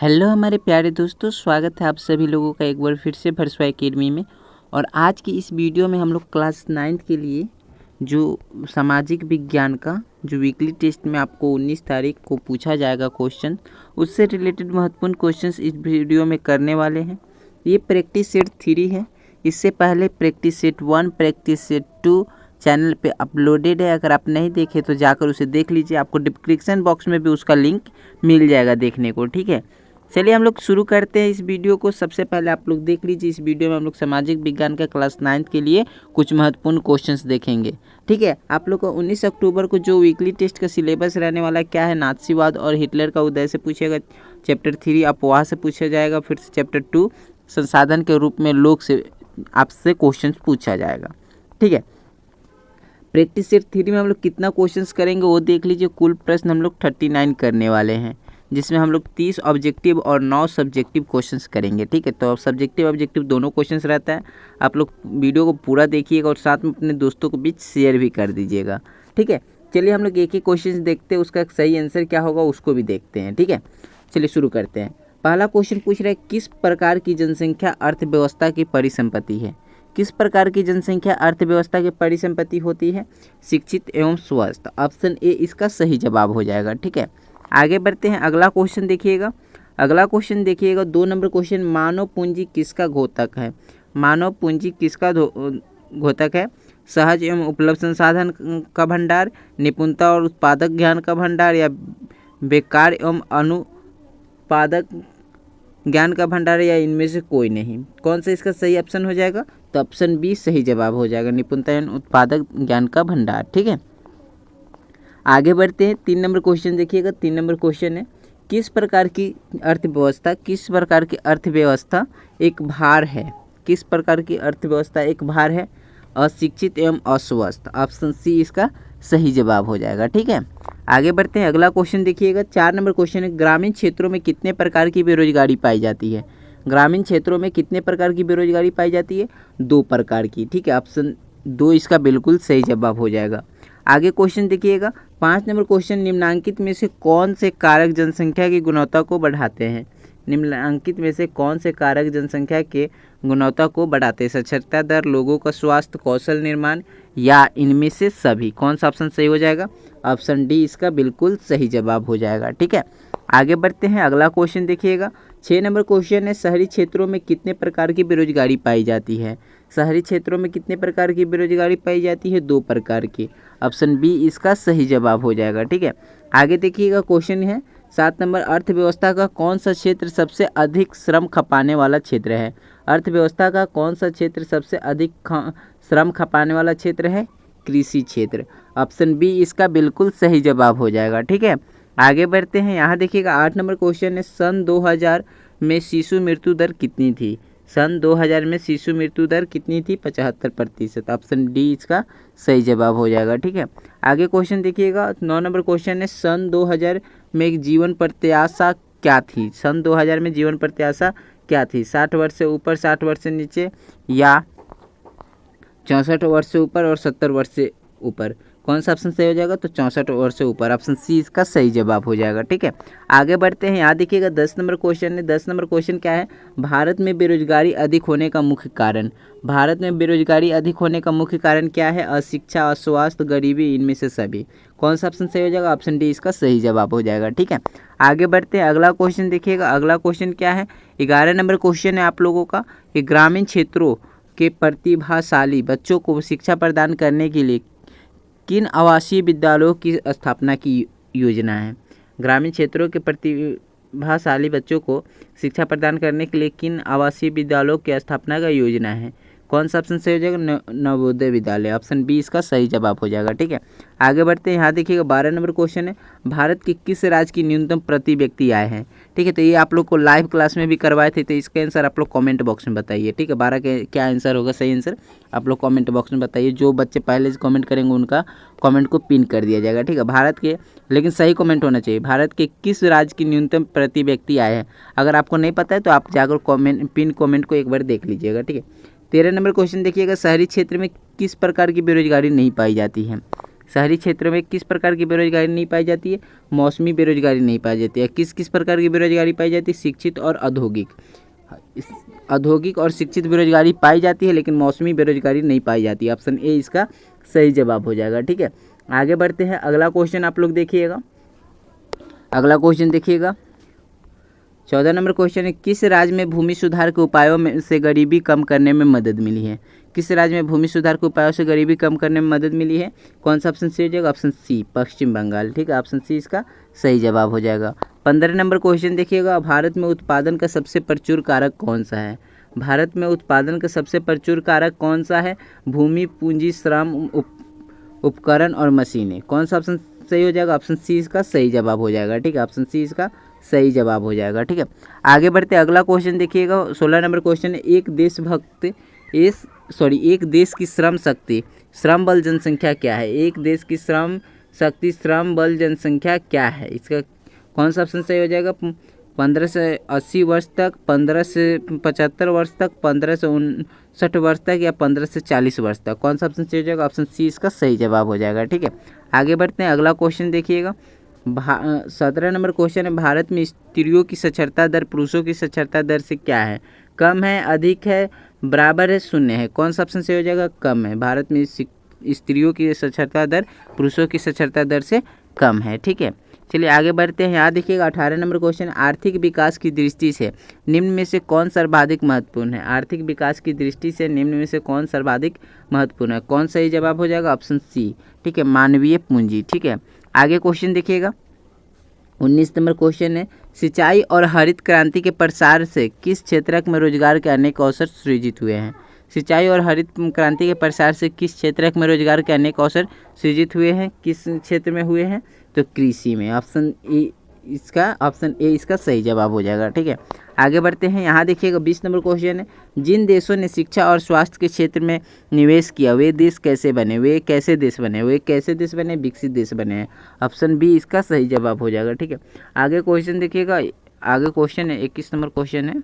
Hello हमारे प्यारे दोस्तों, स्वागत है आप सभी लोगों का एक बार फिर से भरसवा एकेडमी में। और आज की इस वीडियो में हम लोग क्लास 9 के लिए जो सामाजिक विज्ञान का जो वीकली टेस्ट में आपको 19 तारीख को पूछा जाएगा क्वेश्चन, उससे रिलेटेड महत्वपूर्ण क्वेश्चंस इस वीडियो में करने वाले हैं। ये प्रैक्टिस सेट 3 है। इससे पहले practice set 1, practice set 2 channel पे अपलोडेड है। अगर आप नहीं देखे तो जाकर उसे देख लीजिए, आपको डिस्क्रिप्शन बॉक्स में भी उसका लिंक मिल जाएगा देखने को। ठीक है, चलिए हम लोग शुरू करते हैं इस वीडियो को। सबसे पहले आप लोग देख लीजिए, इस वीडियो में हम लोग सामाजिक विज्ञान का क्लास 9 के लिए कुछ महत्वपूर्ण क्वेश्चंस देखेंगे। ठीक है, आप लोग को 19 अक्टूबर को जो वीकली टेस्ट का सिलेबस रहने वाला है, क्या है, नाथसीवाद और हिटलर का उदय से पूछेगा। चैप्टर 3 अपवाह से पूछा जाएगा। फिर से चैप्टर 2 संसाधन के रूप में लोग से आपसे क्वेश्चन पूछा जाएगा। ठीक है, प्रैक्टिस सेट 3 में हम लोग कितना क्वेश्चंस करेंगे वो देख लीजिए। कुल प्रश्न हम लोग 39 करने वाले हैं, जिसमें हम लोग 30 ऑब्जेक्टिव और 9 सब्जेक्टिव क्वेश्चंस करेंगे। ठीक है, तो सब्जेक्टिव ऑब्जेक्टिव दोनों क्वेश्चंस रहता है। आप लोग वीडियो को पूरा देखिएगा और साथ में अपने दोस्तों को बीच शेयर भी कर दीजिएगा। ठीक है, चलिए हम लोग एक एक क्वेश्चन देखते हैं, उसका सही आंसर क्या होगा उसको भी देखते हैं। ठीक है, चलिए शुरू करते हैं। पहला क्वेश्चन पूछ रहा है, किस प्रकार की जनसंख्या अर्थव्यवस्था की परिसंपत्ति है। किस प्रकार की जनसंख्या अर्थव्यवस्था की परिसंपत्ति होती है? शिक्षित एवं स्वस्थ। ऑप्शन ए इसका सही जवाब हो जाएगा। ठीक है, आगे बढ़ते हैं। अगला क्वेश्चन देखिएगा। 2 नंबर क्वेश्चन, मानव पूंजी किसका घोतक है? मानव पूंजी किसका घोतक है? सहज एवं उपलब्ध संसाधन का भंडार, निपुणता और उत्पादक ज्ञान का भंडार, या बेकार एवं अनुत्पादक ज्ञान का भंडार, या इनमें से कोई नहीं। कौन सा इसका सही ऑप्शन हो जाएगा? तो ऑप्शन बी सही जवाब हो जाएगा, निपुणता एवं उत्पादक ज्ञान का भंडार। ठीक है, आगे बढ़ते हैं। 3 नंबर क्वेश्चन देखिएगा। 3 नंबर क्वेश्चन है, किस प्रकार की अर्थव्यवस्था एक भार है? किस प्रकार की अर्थव्यवस्था एक भार है? अशिक्षित एवं अस्वस्थ। ऑप्शन सी इसका सही जवाब हो जाएगा। ठीक है, आगे बढ़ते हैं। अगला क्वेश्चन देखिएगा। 4 नंबर क्वेश्चन है, ग्रामीण क्षेत्रों में कितने प्रकार की बेरोजगारी पाई जाती है? ग्रामीण क्षेत्रों में कितने प्रकार की बेरोजगारी पाई जाती है? 2 प्रकार की। ठीक है, ऑप्शन 2 इसका बिल्कुल सही जवाब हो जाएगा। आगे क्वेश्चन देखिएगा। 5 नंबर क्वेश्चन, निम्नलिखित में से कौन से कारक जनसंख्या की गुणवत्ता को बढ़ाते हैं? निम्नलिखित में से कौन से कारक जनसंख्या के गुणवत्ता को बढ़ाते हैं? साक्षरता दर, लोगों का स्वास्थ्य, कौशल निर्माण, या इनमें से सभी। कौन सा ऑप्शन सही हो जाएगा? ऑप्शन डी इसका बिल्कुल सही जवाब हो जाएगा। ठीक है, आगे बढ़ते हैं। अगला क्वेश्चन देखिएगा। 6 नंबर क्वेश्चन है, शहरी क्षेत्रों में कितने प्रकार की बेरोजगारी पाई जाती है? शहरी क्षेत्रों में कितने प्रकार की बेरोजगारी पाई जाती है? 2 प्रकार की। ऑप्शन बी इसका सही जवाब हो जाएगा। ठीक है, आगे देखिएगा। क्वेश्चन है 7 नंबर, अर्थव्यवस्था का कौन सा क्षेत्र सबसे अधिक श्रम खपाने वाला क्षेत्र है? अर्थव्यवस्था का कौन सा क्षेत्र सबसे अधिक श्रम खपाने वाला क्षेत्र है? कृषि क्षेत्र। ऑप्शन बी इसका बिल्कुल सही जवाब हो जाएगा। ठीक है, आगे बढ़ते हैं। यहाँ देखिएगा 8 नंबर क्वेश्चन है, सन 2000 में शिशु मृत्यु दर कितनी थी? सन 2000 में शिशु मृत्यु दर कितनी थी? 75%। ऑप्शन डी इसका सही जवाब हो जाएगा। ठीक है, आगे क्वेश्चन देखिएगा। 9 नंबर क्वेश्चन है, सन 2000 में जीवन प्रत्याशा क्या थी? सन 2000 में जीवन प्रत्याशा क्या थी? 60 वर्ष से ऊपर, 60 वर्ष से नीचे, या 64 वर्ष से ऊपर और 70 वर्ष से ऊपर। कौन सा ऑप्शन सही हो जाएगा? तो 64 वर्ष से ऊपर। ऑप्शन सी इसका सही जवाब हो जाएगा। ठीक है, आगे बढ़ते हैं। यहाँ देखिएगा 10 नंबर क्वेश्चन है। 10 नंबर क्वेश्चन क्या है? भारत में बेरोजगारी अधिक होने का मुख्य कारण। भारत में बेरोजगारी अधिक होने का मुख्य कारण क्या है? अशिक्षा, अस्वास्थ्य, गरीबी, इनमें से सभी। कौन सा ऑप्शन सही हो जाएगा? ऑप्शन डी इसका सही जवाब हो जाएगा। ठीक है, आगे बढ़ते हैं। अगला क्वेश्चन देखिएगा। अगला क्वेश्चन क्या है? 11 नंबर क्वेश्चन है आप लोगों का, कि ग्रामीण क्षेत्रों के प्रतिभाशाली बच्चों को शिक्षा प्रदान करने के लिए किन आवासीय विद्यालयों की स्थापना की योजना है? ग्रामीण क्षेत्रों के प्रतिभाशाली बच्चों को शिक्षा प्रदान करने के लिए किन आवासीय विद्यालयों की स्थापना का योजना है? कौन सा ऑप्शन सही हो जाएगा? नवोदय विद्यालय। ऑप्शन बी इसका सही जवाब हो जाएगा। ठीक है, आगे बढ़ते हैं। यहाँ देखिएगा 12 नंबर क्वेश्चन है, भारत के किस राज्य की न्यूनतम प्रति व्यक्ति आय है? ठीक है, तो ये आप लोग को लाइव क्लास में भी करवाए थे, तो इसका आंसर आप लोग कमेंट बॉक्स में बताइए। ठीक है, 12 के क्या आंसर होगा सही आंसर आप लोग कमेंट बॉक्स में बताइए। जो बच्चे पहले से कमेंट करेंगे उनका कमेंट को पिन कर दिया जाएगा। ठीक है, भारत के, लेकिन सही कमेंट होना चाहिए, भारत के किस राज्य की न्यूनतम प्रति व्यक्ति आय है? अगर आपको नहीं पता है तो आप जाकर पिन कमेंट को एक बार देख लीजिएगा। ठीक है, 13 नंबर क्वेश्चन देखिएगा, शहरी क्षेत्र में किस प्रकार की बेरोजगारी नहीं पाई जाती है? शहरी क्षेत्रों में किस प्रकार की बेरोजगारी नहीं पाई जाती है? मौसमी बेरोजगारी नहीं पाई जाती है। किस किस प्रकार की बेरोजगारी पाई जाती है? शिक्षित और औद्योगिक। औद्योगिक और शिक्षित बेरोजगारी पाई जाती है, लेकिन मौसमी बेरोजगारी नहीं पाई जाती। ऑप्शन ए इसका सही जवाब हो जाएगा। ठीक है, आगे बढ़ते हैं। अगला क्वेश्चन आप लोग देखिएगा। अगला क्वेश्चन देखिएगा, 14 नंबर क्वेश्चन है, किस राज्य में भूमि सुधार के उपायों में से गरीबी कम करने में मदद मिली है? किस राज्य में भूमि सुधार के उपायों से गरीबी कम करने में मदद मिली है? कौन सा ऑप्शन सी हो जाएगा? ऑप्शन सी पश्चिम बंगाल। ठीक है, ऑप्शन सी इसका सही जवाब हो जाएगा। 15 नंबर क्वेश्चन देखिएगा, भारत में उत्पादन का सबसे प्रचुर कारक कौन सा है? भारत में उत्पादन का सबसे प्रचुर कारक कौन सा है? भूमि, पूंजी, श्रम, उपकरण और मशीनें। कौन सा ऑप्शन सही हो जाएगा? ऑप्शन सी इसका सही जवाब हो जाएगा। ठीक है, ऑप्शन सी इसका सही जवाब हो जाएगा। ठीक है, आगे बढ़ते अगला क्वेश्चन देखिएगा। 16 नंबर क्वेश्चन है, एक देश की श्रम शक्ति, श्रम बल जनसंख्या क्या है? एक देश की श्रम शक्ति, श्रम बल जनसंख्या क्या है? इसका कौन सा ऑप्शन सही हो जाएगा? 15 से 80 वर्ष तक, 15 से 75 वर्ष तक, 15 से 59 वर्ष तक, या 15 से 40 वर्ष तक। कौन सा ऑप्शन सही हो जाएगा? ऑप्शन सी इसका सही जवाब हो जाएगा। ठीक है, आगे बढ़ते हैं। अगला क्वेश्चन देखिएगा। 17 नंबर क्वेश्चन है, भारत में स्त्रियों की साक्षरता दर पुरुषों की साक्षरता दर से क्या है? कम है, अधिक है, बराबर है, शून्य है। कौन सा ऑप्शन सही हो जाएगा? कम है। भारत में स्त्रियों की साक्षरता दर पुरुषों की साक्षरता दर से कम है। ठीक है, चलिए आगे बढ़ते हैं। यहाँ देखिएगा 18 नंबर क्वेश्चन, आर्थिक विकास की दृष्टि से निम्न में से कौन सर्वाधिक महत्वपूर्ण है? आर्थिक विकास की दृष्टि से निम्न में से कौन सर्वाधिक महत्वपूर्ण है? कौन सही जवाब हो जाएगा? Option C. ठीक है, मानवीय पूंजी। ठीक है, आगे क्वेश्चन देखिएगा। 19 नंबर क्वेश्चन है, सिंचाई और हरित क्रांति के प्रसार से किस क्षेत्र में रोजगार के अनेक अवसर सृजित हुए हैं? सिंचाई और हरित क्रांति के प्रसार से किस क्षेत्र में रोजगार के अनेक अवसर सृजित हुए हैं? किस क्षेत्र में हुए हैं? तो कृषि में। ऑप्शन ए इसका सही जवाब हो जाएगा। ठीक है, आगे बढ़ते हैं। यहाँ देखिएगा 20 नंबर क्वेश्चन है, जिन देशों ने शिक्षा और स्वास्थ्य के क्षेत्र में निवेश किया वे देश कैसे बने? वे कैसे देश बने? विकसित देश बने हैं। ऑप्शन बी इसका सही जवाब हो जाएगा। ठीक है, आगे क्वेश्चन देखिएगा। आगे क्वेश्चन है 21 नंबर क्वेश्चन है,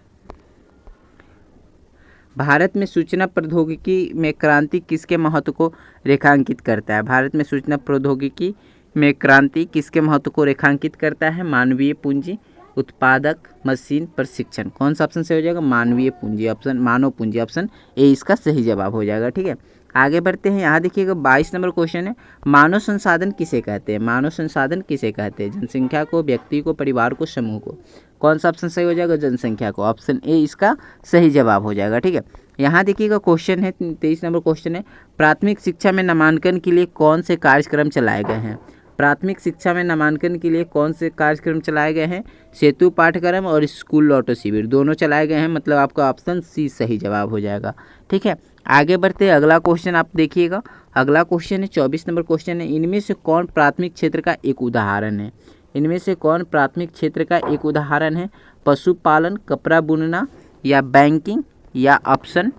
भारत में सूचना प्रौद्योगिकी में क्रांति किसके महत्व को रेखांकित करता है? भारत में सूचना प्रौद्योगिकी में क्रांति किसके महत्व को रेखांकित करता है? मानवीय पूंजी, उत्पादक, मशीन, प्रशिक्षण। कौन सा ऑप्शन सही हो जाएगा? मानवीय पूंजी, ऑप्शन मानव पूंजी। ऑप्शन ए इसका सही जवाब हो जाएगा। ठीक है, आगे बढ़ते हैं। यहाँ देखिएगा 22 नंबर क्वेश्चन है, मानव संसाधन किसे कहते हैं? मानव संसाधन किसे कहते हैं? जनसंख्या को, व्यक्ति को, परिवार को, समूह को। कौन सा ऑप्शन सही हो जाएगा? जनसंख्या को। ऑप्शन ए इसका सही जवाब हो जाएगा। ठीक है, यहाँ देखिएगा क्वेश्चन है 23 नंबर क्वेश्चन है, प्राथमिक शिक्षा में नामांकन के लिए कौन से कार्यक्रम चलाए गए हैं? प्राथमिक शिक्षा में नामांकन के लिए कौन से कार्यक्रम चलाए गए हैं? सेतु पाठ्यक्रम और स्कूल लौटो शिविर दोनों चलाए गए हैं। मतलब आपका ऑप्शन सी सही जवाब हो जाएगा। ठीक है, आगे बढ़ते हैं। अगला क्वेश्चन आप देखिएगा। अगला क्वेश्चन है 24 नंबर क्वेश्चन है, इनमें से कौन प्राथमिक क्षेत्र का एक उदाहरण है? इनमें से कौन प्राथमिक क्षेत्र का एक उदाहरण है? पशुपालन, कपड़ा बुनना, या बैंकिंग, या ऑप्शन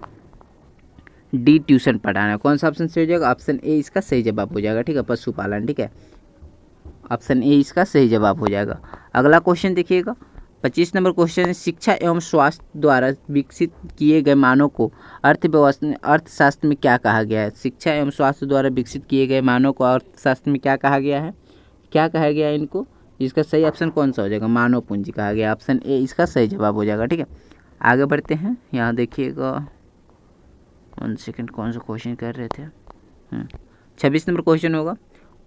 डी ट्यूशन पढ़ाना। कौन सा ऑप्शन सही हो जाएगा? ऑप्शन ए इसका सही जवाब हो जाएगा। ठीक है, पशुपालन। ठीक है, ऑप्शन ए इसका सही जवाब हो जाएगा। अगला क्वेश्चन देखिएगा 25 नंबर क्वेश्चन है, शिक्षा एवं स्वास्थ्य द्वारा विकसित किए गए मानव को अर्थशास्त्र में क्या कहा गया है? शिक्षा एवं स्वास्थ्य द्वारा विकसित किए गए मानव को अर्थशास्त्र में क्या कहा गया है? क्या कहा गया है इनको? इसका सही ऑप्शन कौन सा हो जाएगा? मानव पूंजी कहा गया। ऑप्शन ए इसका सही जवाब हो जाएगा। ठीक है, आगे बढ़ते हैं। यहाँ देखिएगा 1 सेकेंड, कौन सा क्वेश्चन कर रहे थे? 26 नंबर क्वेश्चन होगा,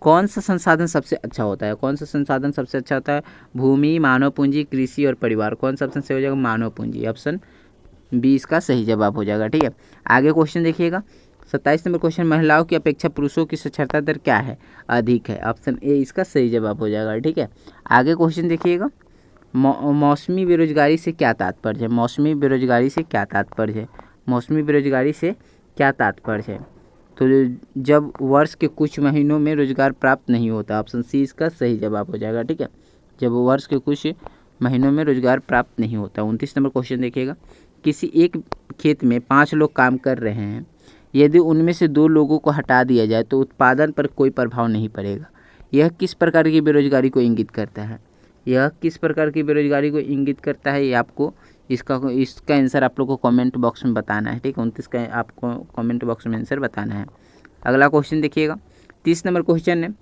कौन सा संसाधन सबसे अच्छा होता है? कौन सा संसाधन सबसे अच्छा होता है? भूमि, मानव पूंजी, कृषि और परिवार। कौन सा ऑप्शन सही हो जाएगा? मानव पूंजी। ऑप्शन बी इसका सही जवाब हो जाएगा। ठीक है, आगे क्वेश्चन देखिएगा 27 नंबर क्वेश्चन, महिलाओं की अपेक्षा पुरुषों की साक्षरता दर क्या है? अधिक है। ऑप्शन ए इसका सही जवाब हो जाएगा। ठीक है, आगे क्वेश्चन देखिएगा, मौसमी बेरोजगारी से क्या तात्पर्य है? मौसमी बेरोजगारी से क्या तात्पर्य है? मौसमी बेरोजगारी से क्या तात्पर्य है? तो जब वर्ष के कुछ महीनों में रोजगार प्राप्त नहीं होता। ऑप्शन सी इसका सही जवाब हो जाएगा। ठीक है, जब वर्ष के कुछ महीनों में रोजगार प्राप्त नहीं होता। 29 नंबर क्वेश्चन देखिएगा, किसी एक खेत में 5 लोग काम कर रहे हैं, यदि उनमें से 2 लोगों को हटा दिया जाए तो उत्पादन पर कोई प्रभाव नहीं पड़ेगा। यह किस प्रकार की बेरोजगारी को इंगित करता है? यह किस प्रकार की बेरोजगारी को इंगित करता है? ये आपको इसका आंसर आप लोग को कमेंट बॉक्स में बताना है। ठीक है, 29 का आपको कमेंट बॉक्स में आंसर बताना है। अगला क्वेश्चन देखिएगा 30 नंबर क्वेश्चन है,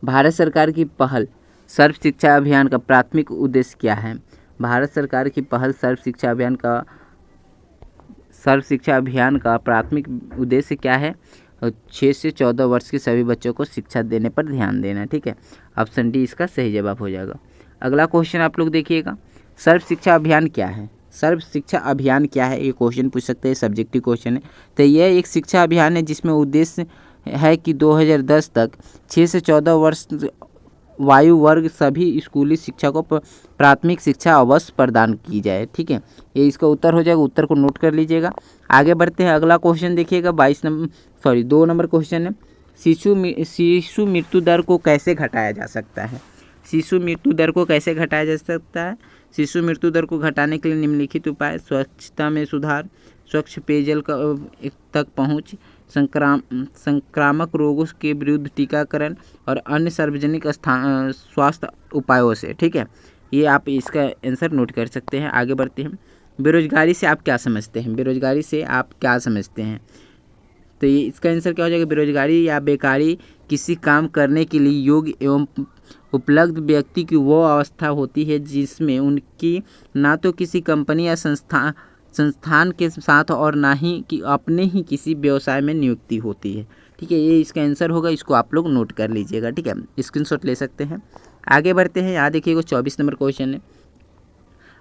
भारत सरकार की पहल सर्व शिक्षा अभियान का प्राथमिक उद्देश्य क्या है? भारत सरकार की पहल सर्व शिक्षा अभियान का प्राथमिक उद्देश्य क्या है? 6 से 14 वर्ष के सभी बच्चों को शिक्षा देने पर ध्यान देना। ठीक है, ऑप्शन डी इसका सही जवाब हो जाएगा। अगला क्वेश्चन आप लोग देखिएगा, सर्व शिक्षा अभियान क्या है? सर्व शिक्षा अभियान क्या है, ये क्वेश्चन पूछ सकते हैं, सब्जेक्टिव क्वेश्चन है। तो यह एक शिक्षा अभियान है जिसमें उद्देश्य है कि 2010 तक 6 से 14 वर्ष वायु वर्ग सभी स्कूली शिक्षा को प्राथमिक शिक्षा अवश्य प्रदान की जाए। ठीक है, ये इसका उत्तर हो जाएगा, उत्तर को नोट कर लीजिएगा। आगे बढ़ते हैं, अगला क्वेश्चन देखिएगा 2 नंबर क्वेश्चन है, शिशु मृत्यु दर को कैसे घटाया जा सकता है? शिशु मृत्यु दर को कैसे घटाया जा सकता है? शिशु मृत्यु दर को घटाने के लिए निम्नलिखित उपाय: स्वच्छता में सुधार, स्वच्छ पेयजल तक पहुँच, संक्रामक रोगों के विरुद्ध टीकाकरण और अन्य सार्वजनिक स्वास्थ्य उपायों से। ठीक है, ये आप इसका आंसर नोट कर सकते हैं। आगे बढ़ते हैं, बेरोजगारी से आप क्या समझते हैं? बेरोजगारी से आप क्या समझते हैं? तो ये इसका आंसर क्या हो जाएगा? बेरोजगारी या बेकारी किसी काम करने के लिए योग्य एवं उपलब्ध व्यक्ति की वो अवस्था होती है जिसमें उनकी ना तो किसी कंपनी या संस्थान के साथ और ना ही कि अपने ही किसी व्यवसाय में नियुक्ति होती है। ठीक है, ये इसका आंसर होगा, इसको आप लोग नोट कर लीजिएगा। ठीक है, स्क्रीनशॉट ले सकते हैं। आगे बढ़ते हैं, यहाँ देखिएगा 24 नंबर क्वेश्चन है,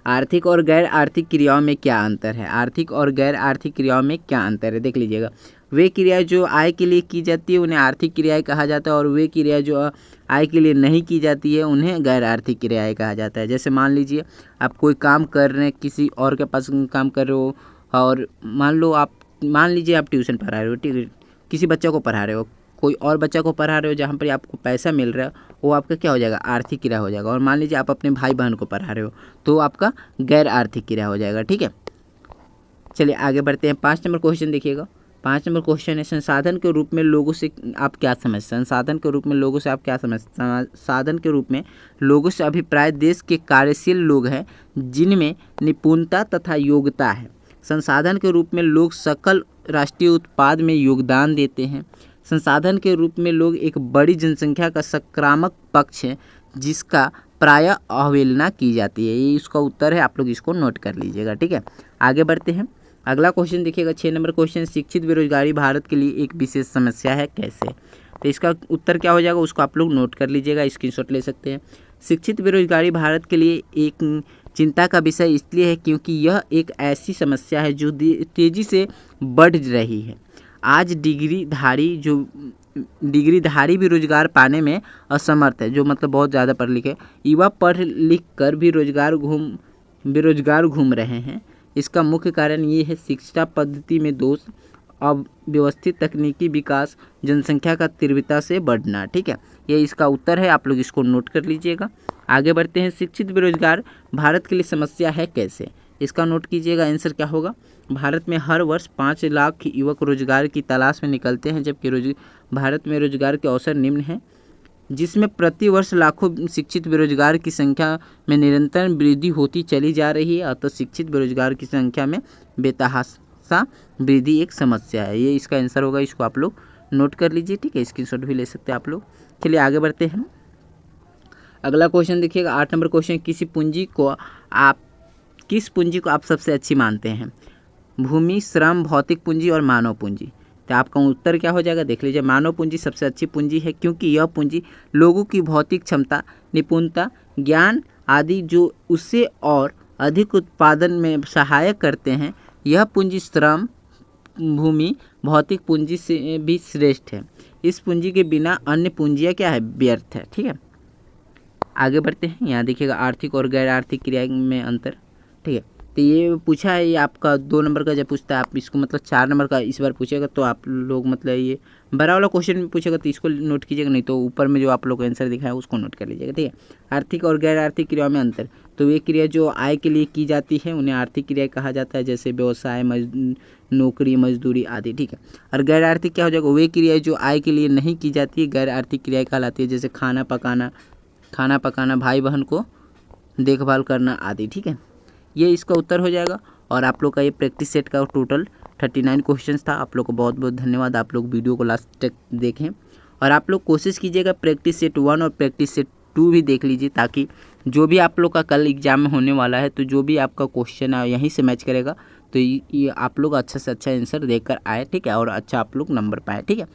आर्थिक और गैर आर्थिक क्रियाओं में क्या अंतर है? आर्थिक और गैर आर्थिक क्रियाओं में क्या अंतर है, देख लीजिएगा। वे क्रियाएं जो आय के लिए की जाती है उन्हें आर्थिक क्रियाएं कहा जाता है और वे क्रियाएं जो आय के लिए नहीं की जाती है उन्हें गैर आर्थिक क्रियाएं कहा जाता है। जैसे मान लीजिए आप कोई काम कर रहे हैं, किसी और के पास काम कर रहे हो, और मान लीजिए आप ट्यूशन पढ़ा रहे हो, ठीक है, किसी बच्चे को पढ़ा रहे हो, कोई और बच्चा को पढ़ा रहे हो, जहाँ पर आपको पैसा मिल रहा है वो आपका क्या हो जाएगा? आर्थिक क्रिया हो जाएगा। और मान लीजिए आप अपने भाई बहन को पढ़ा रहे हो तो आपका गैर आर्थिक क्रिया हो जाएगा। ठीक है, चलिए आगे बढ़ते हैं। 5 नंबर क्वेश्चन देखिएगा। 5 नंबर क्वेश्चन है, संसाधन के रूप में लोगों से आप क्या समझते हैं? संसाधन के रूप में लोगों से आप क्या समझते हैं? संसाधन के रूप में लोगों से अभिप्राय देश के कार्यशील लोग हैं जिनमें निपुणता तथा योग्यता है। संसाधन के रूप में लोग सकल राष्ट्रीय उत्पाद में योगदान देते हैं। संसाधन के रूप में लोग एक बड़ी जनसंख्या का सकारात्मक पक्ष है जिसका प्रायः अवहेलना की जाती है। ये इसका उत्तर है, आप लोग इसको नोट कर लीजिएगा। ठीक है, आगे बढ़ते हैं। अगला क्वेश्चन देखिएगा 6 नंबर क्वेश्चन, शिक्षित बेरोजगारी भारत के लिए एक विशेष समस्या है, कैसे? तो इसका उत्तर क्या हो जाएगा उसको आप लोग नोट कर लीजिएगा, स्क्रीनशॉट ले सकते हैं। शिक्षित बेरोजगारी भारत के लिए एक चिंता का विषय इसलिए है क्योंकि यह एक ऐसी समस्या है जो तेज़ी से बढ़ रही है। आज डिग्रीधारी भी रोजगार पाने में असमर्थ है, जो मतलब बहुत ज़्यादा पढ़ लिखे युवा पढ़ लिख कर भी बेरोजगार घूम रहे हैं। इसका मुख्य कारण ये है शिक्षा पद्धति में दोष, अव्यवस्थित तकनीकी विकास, जनसंख्या का तीव्रता से बढ़ना। ठीक है, ये इसका उत्तर है, आप लोग इसको नोट कर लीजिएगा। आगे बढ़ते हैं, शिक्षित बेरोजगार भारत के लिए समस्या है, कैसे? इसका नोट कीजिएगा, आंसर क्या होगा? भारत में हर वर्ष 5 लाख युवक रोजगार की तलाश में निकलते हैं, जबकि भारत में रोजगार के अवसर निम्न हैं, जिसमें प्रति वर्ष लाखों शिक्षित बेरोजगार की संख्या में निरंतर वृद्धि होती चली जा रही है। अतः शिक्षित बेरोजगार की संख्या में बेतहाशा वृद्धि एक समस्या है। ये इसका आंसर होगा, इसको आप लोग नोट कर लीजिए। ठीक है, स्क्रीनशॉट भी ले सकते हैं आप लोग। चलिए आगे बढ़ते हैं। अगला क्वेश्चन देखिएगा 8 नंबर क्वेश्चन, किस पूंजी को आप सबसे अच्छी मानते हैं? भूमि, श्रम, भौतिक पूंजी और मानव पूंजी। तो आपका उत्तर क्या हो जाएगा, देख लीजिए। मानव पूंजी सबसे अच्छी पूंजी है क्योंकि यह पूंजी लोगों की भौतिक क्षमता, निपुणता, ज्ञान आदि जो उससे और अधिक उत्पादन में सहायक करते हैं। यह पूंजी श्रम, भूमि, भौतिक पूंजी से भी श्रेष्ठ है। इस पूंजी के बिना अन्य पूंजियाँ क्या है? व्यर्थ है। ठीक है, आगे बढ़ते हैं। यहाँ देखिएगा आर्थिक और गैर आर्थिक क्रिया में अंतर। ठीक है, तो ये पूछा है, ये आपका 2 नंबर का जब पूछता है आप इसको मतलब 4 नंबर का इस बार पूछेगा तो आप लोग मतलब ये बड़ा वाला क्वेश्चन में पूछेगा तो इसको नोट कीजिएगा, नहीं तो ऊपर में जो आप लोग आंसर दिखा है उसको नोट कर लीजिएगा। ठीक है, आर्थिक और गैर आर्थिक क्रियाओं में अंतर। तो ये क्रिया जो आय के लिए की जाती है उन्हें आर्थिक क्रिया कहा जाता है, जैसे व्यवसाय, नौकरी, मजदूरी आदि। ठीक है, और गैर आर्थिक क्या हो जाएगा? वे क्रिया जो आय के लिए नहीं की जाती है गैर आर्थिक क्रियाएँ कहलाती है, जैसे खाना पकाना, भाई बहन को देखभाल करना आदि। ठीक है, ये इसका उत्तर हो जाएगा। और आप लोग का ये प्रैक्टिस सेट का टोटल 39 क्वेश्चंस था। आप लोग को बहुत बहुत धन्यवाद, आप लोग वीडियो को लास्ट तक देखें। और आप लोग कोशिश कीजिएगा प्रैक्टिस सेट 1 और प्रैक्टिस सेट 2 भी देख लीजिए, ताकि जो भी आप लोग का कल एग्जाम में होने वाला है तो जो भी आपका क्वेश्चन है यहीं से मैच करेगा, तो ये आप लोग अच्छा से अच्छा आंसर देकर आए, ठीक है, और अच्छा आप लोग नंबर पाए, ठीक है।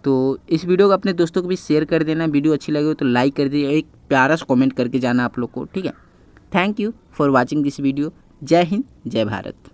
तो इस वीडियो को अपने दोस्तों को भी शेयर कर देना, वीडियो अच्छी लगे तो लाइक कर दीजिए, एक प्यारा सा कमेंट करके जाना आप लोग को, ठीक है। Thank you for watching this video. जय हिंद, जय भारत।